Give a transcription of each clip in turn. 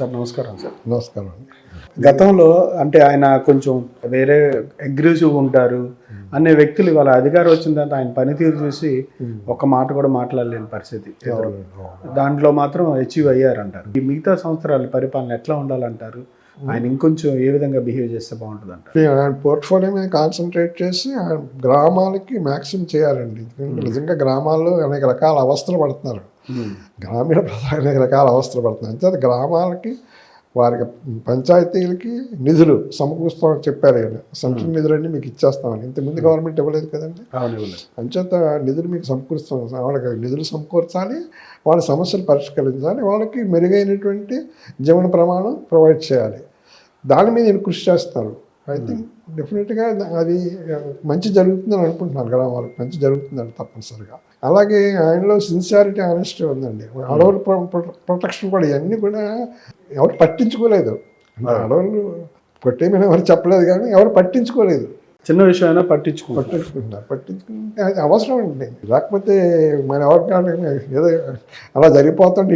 Sir నమస్కారం sir. నమస్కారం అండి. గతంలో అంటే ఆయన కొంచెం వేరే అగ్రెసివ్ ఉంటారు అనే వ్యక్తులు ఇవాళ అధికారం వచ్చిన తర్వాత ఆయన పనితీరు చూసి ఒక మాట కూడా మాట్లాడలేని పరిస్థితి. దాంట్లో మాత్రం అచీవ్ అయ్యారంటారు. ఈ మిగతా సంవత్సరాల పరిపాలన ఎట్లా ఉండాలంటారు? ఆయన ఇంకొంచెం ఏ విధంగా బిహేవ్ చేస్తే బాగుంటుంది అంటారు? ఆయన పోర్ట్ఫోలియో మీద కాన్సన్ట్రేట్ చేసి ఆయన గ్రామాలకి మ్యాక్సిమం చేయాలండి. నిజంగా గ్రామాల్లో అనేక రకాల అవస్థలు పడుతున్నారు. గ్రామీణ ప్రజలు అనేక రకాల అవస్థలు పడుతున్నారు. అంతే గ్రామాలకి వారికి పంచాయతీలకి నిధులు సమకూరుస్తామని చెప్పారు. ఆయన సెంట్రల్ నిధులన్నీ మీకు ఇచ్చేస్తామని. ఇంతకుముందు గవర్నమెంట్ ఇవ్వలేదు కదండి. అంచేత నిధులు మీకు సమకూరుస్తాం. వాళ్ళకి నిధులు సమకూర్చాలి, వాళ్ళ సమస్యలు పరిష్కరించాలి, వాళ్ళకి మెరుగైనటువంటి జీవన ప్రమాణం ప్రొవైడ్ చేయాలి. దాని మీద నేను కృషి చేస్తారు. ఐ థింక్ డెఫినెట్గా అది మంచి జరుగుతుందని అనుకుంటున్నాను. గ్రామాలకు మంచి జరుగుతుందని తప్పనిసరిగా. అలాగే ఆయనలో సిన్సియారిటీ, ఆనెస్టీ ఉందండి. అడవుల ప్రొటెక్షన్ కూడా ఇవన్నీ కూడా ఎవరు పట్టించుకోలేదు. అడవులు కొట్టేమని ఎవరు చెప్పలేదు, కానీ ఎవరు పట్టించుకోలేదు. చిన్న విషయమైనా పట్టించుకుంటున్నారు. పట్టించుకుంటే అది అవసరం అండి. లేకపోతే మన ఎవరికైనా ఏదో అలా జరిగిపోతుంటే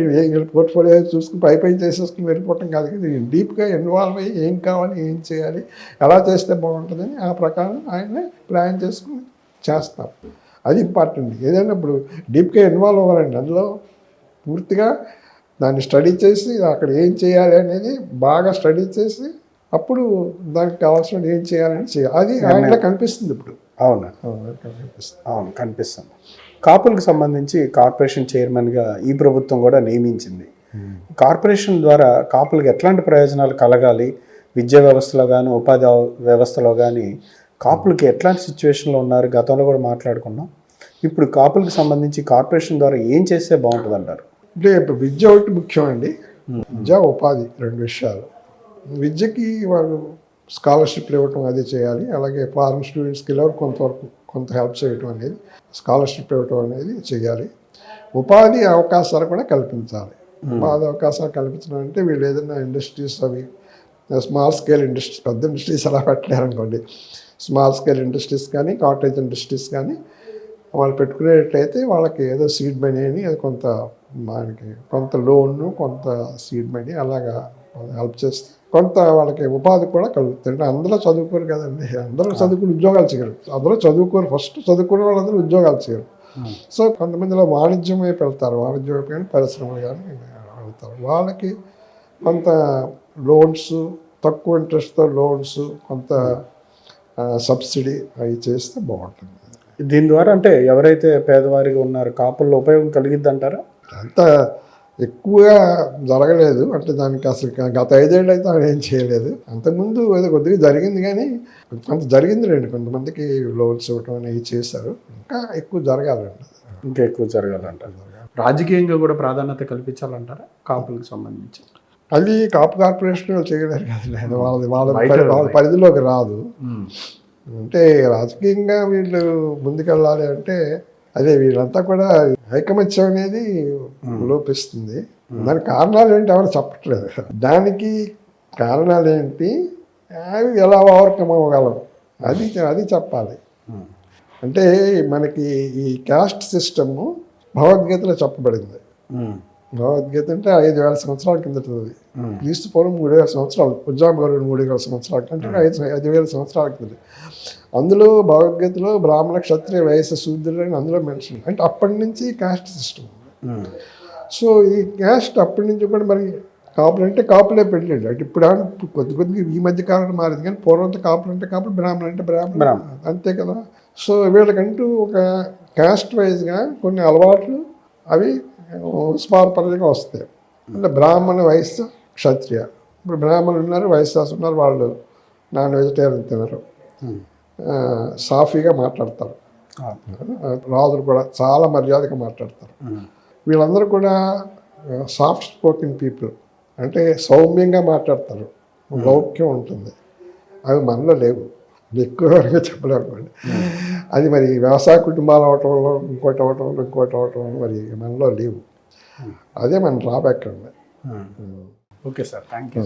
పోర్ట్ఫోలియో చూసుకుని పై చేసేసుకుని వెళ్ళిపోవటం కాదు. డీప్గా ఇన్వాల్వ్ అయ్యి ఏం కావాలి, ఏం చేయాలి, ఎలా చేస్తే బాగుంటుందని ఆ ప్రకారం ఆయన ప్లాన్ చేసుకుని చేస్తాం. అది ఇంపార్టెంట్. ఏదైనా ఇప్పుడు డీప్గా ఇన్వాల్వ్ అవ్వాలండి. అందులో పూర్తిగా దాన్ని స్టడీ చేసి అక్కడ ఏం చేయాలి అనేది బాగా స్టడీ చేసి అప్పుడు దానికి కావాల్సిన ఏం చేయాలని చేయాలి. అది ఆయనలో కనిపిస్తుంది ఇప్పుడు. అవును కనిపిస్తుంది. కాపులకు సంబంధించి కార్పొరేషన్ చైర్మన్గా ఈ ప్రభుత్వం కూడా నియమించింది. కార్పొరేషన్ ద్వారా కాపులకు ఎట్లాంటి ప్రయోజనాలు కలగాలి, విద్యా వ్యవస్థలో కానీ ఉపాధి వ్యవస్థలో కానీ కాపులకి ఎట్లాంటి సిచ్యువేషన్లో ఉన్నారు గతంలో కూడా మాట్లాడుకున్నాం. ఇప్పుడు కాపులకు సంబంధించి కార్పొరేషన్ ద్వారా ఏం చేస్తే బాగుంటుంది అంటారు? అంటే ఇప్పుడు విద్య ఒకటి ముఖ్యం అండి. విద్య, ఉపాధి రెండు విషయాలు. విద్యకి వాళ్ళు స్కాలర్షిప్లు ఇవ్వటం అది చేయాలి. అలాగే ఫారెన్ స్టూడెంట్స్కి ఎవరు కొంత హెల్ప్ చేయటం అనేది, స్కాలర్షిప్ ఇవ్వటం అనేది చేయాలి. ఉపాధి అవకాశాలు కూడా కల్పించాలి. ఉపాధి అవకాశాలు కల్పించడం అంటే వీళ్ళు ఏదైనా ఇండస్ట్రీస్ అవి స్మాల్ స్కేల్ ఇండస్ట్రీస్, పెద్ద ఇండస్ట్రీస్ అలా పెట్టలేరనుకోండి, స్మాల్ స్కేల్ ఇండస్ట్రీస్ కానీ కాటేజ్ ఇండస్ట్రీస్ కానీ వాళ్ళు పెట్టుకునేటట్లయితే వాళ్ళకి ఏదో సీడ్ మనీ అని అది కొంత లోను, కొంత సీడ్ మనీ అలాగా హెల్ప్ చేస్తే కొంత వాళ్ళకి ఉపాధి కూడా కలుగుతుంది. అంటే అందరూ చదువుకోరు కదండి. అందరూ చదువుకుని ఉద్యోగాలు చేయరు. అందరూ చదువుకోరు. ఫస్ట్ చదువుకునే వాళ్ళందరూ ఉద్యోగాలు చేయరు. సో కొంతమందిలో వాణిజ్యం వైపు వెళ్తారు. వాణిజ్యం వైపు కానీ పరిశ్రమలు కానీ వెళ్తారు. వాళ్ళకి కొంత లోన్స్, తక్కువ ఇంట్రెస్ట్తో లోన్స్, కొంత సబ్సిడీ అవి చేస్తే బాగుంటుంది. దీని ద్వారా అంటే ఎవరైతే పేదవారిగా ఉన్నారో కాపుల్లో ఉపయోగం కలిగిద్ది అంటారా? అంత ఎక్కువగా జరగలేదు. అంటే దానికి అసలు గత 5 ఏళ్ళు అయితే ఆయన ఏం చేయలేదు. అంతకుముందు ఏదో కొద్దిగా జరిగింది, కానీ కొంత జరిగింది రండి. కొంతమందికి లోన్స్ ఇవ్వటం అనేవి చేశారు. ఇంకా ఎక్కువ జరగాలండి. ఇంకా ఎక్కువ జరగాలంటారు. రాజకీయంగా కూడా ప్రాధాన్యత కల్పించాలంటారా కాపులకు సంబంధించి? అది కాపు కార్పొరేషన్ చేయలేరు కదండి. వాళ్ళ పరిధిలోకి రాదు. అంటే రాజకీయంగా వీళ్ళు ముందుకెళ్ళాలి అంటే అదే వీళ్ళంతా కూడా ఐకమత్యం అనేది లోపిస్తుంది. దానికి కారణాలు ఏంటి ఎవరు చెప్పట్లేదు. దానికి కారణాలు ఏంటి, అవి ఎలా ఓవర్కమ్ అవ్వగలం అది చెప్పాలి. అంటే మనకి ఈ కాస్ట్ సిస్టము భగవద్గీతలో చెప్పబడింది. భగవద్గీత అంటే 5,000 సంవత్సరాల కిందటది. క్రీస్తు పూర్వం 3,000 సంవత్సరాలు, ఉజ్జామ గౌరవుడు 3,000 సంవత్సరాలు అంటే 5,000 సంవత్సరాల కింద. అందులో భగవద్గీతలో బ్రాహ్మణ, క్షత్రియ, వైశ్య, శూద్రులు అని అందులో మెన్షన్. అంటే అప్పటి నుంచి కాస్ట్ సిస్టమ్. సో ఈ కాస్ట్ అప్పటి నుంచి కూడా మరి కాపులు అంటే కాపులే పెట్టలేడు. అంటే ఇప్పుడు కొద్దిగా ఈ మధ్య కాలంలో మారింది, కానీ పూర్వంతో కాపులు అంటే కాపులు, బ్రాహ్మణ అంటే బ్రాహ్మణ, అంతే కదా. సో వీళ్ళకంటూ ఒక కాస్ట్ వైజ్గా కొన్ని అలవాట్లు అవి స్వార్థపరంగా వస్తాయి. అంటే బ్రాహ్మణ, వైశ్య, క్షత్రియ. ఇప్పుడు బ్రాహ్మణులు ఉన్నారు, వైశ్యాస్ ఉన్నారు, వాళ్ళు నాన్ వెజిటేరియన్ తినరు, సాఫీగా మాట్లాడతారు. రాజులు కూడా చాలా మర్యాదగా మాట్లాడతారు. వీళ్ళందరూ కూడా సాఫ్ట్ స్పోకెన్ పీపుల్, అంటే సౌమ్యంగా మాట్లాడతారు, లౌక్యం ఉంటుంది. అవి మనలో లేవు. ఎక్కువగా చెప్పలేకపోండి. అది మరి వ్యవసాయ కుటుంబాలు అవటం వల్ల ఇంకోటి అవటం మరి మనలో లేవు. అదే మన డ్రాబ్యాక్ అండి. Okay sir, thank you.